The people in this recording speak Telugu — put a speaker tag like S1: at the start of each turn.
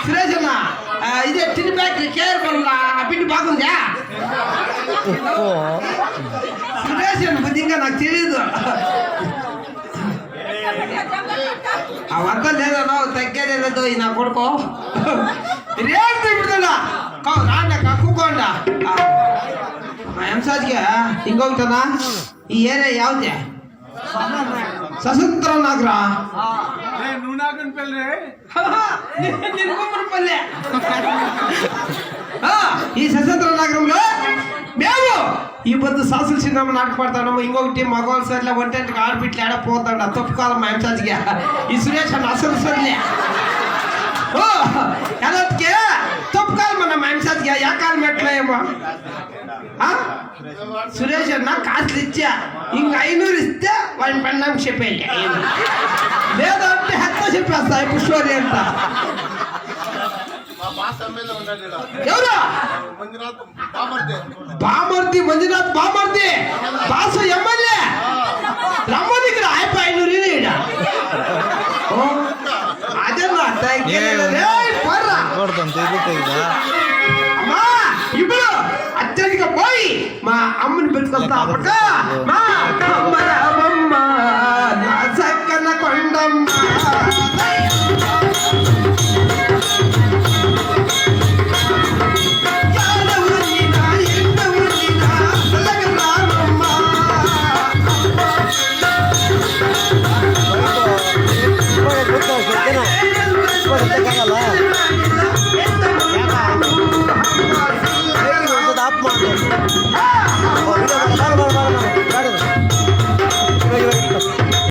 S1: సురేష్ అన్న ఇదే టిన్ ఫ్యాక్టరీ కేర్ పనులా పిండి బాగుందా సురేష్ అన్న బుద్ధిగా నాకు తెలియదు ఆ వంట లేదన్నా తగ్గేదేదో ఈ నా కొడుకు రేపు తిప్పుతున్నా రాండి కక్కుకోండా ఎంసాజ్గా ఇంకొకటనా ఈ ఏరియా యావదే సశస్త్ర నాగరా ఈ సశస్త్ర నగరంలో మేము ఈ పొద్దు సాసుల సినిమా నాటపడతాను ఇంకొకటి మగవాళ్ళ సర్లే ఒంటింటికి ఆడపిట్లు ఏడపోతాడు తప్పుకోవాలి మా ఎంసాజ్గా ఈ సురేష్ అన్న అసలు సర్లే ఎలాంటికే తప్పుకోవాలి మన ఎంసాజ్గా ఏకాల మెట్లో ఏమో సురేష్ అన్న కాసులు ఇచ్చా ఇంక 500 ఇస్తే వాడిని పెళ్ళాం చెప్పేయాలి లేదంటే హెత్త చెప్పేస్తా ఇప్పుడు స్టోరీ అంత ఎవరు బామర్ది మంజునాథ్ బామర్ది బాసు ఎమ్మెల్యే రమ్మని ఇక్కడ అయిపోయి 500 అదన్నా అమ్మా ఇప్పుడు అత్యధిక పోయి మా అమ్మని పెట్టుకొస్తా మా అమ్మ నా చక్కన కొండమ్మ
S2: Bueno,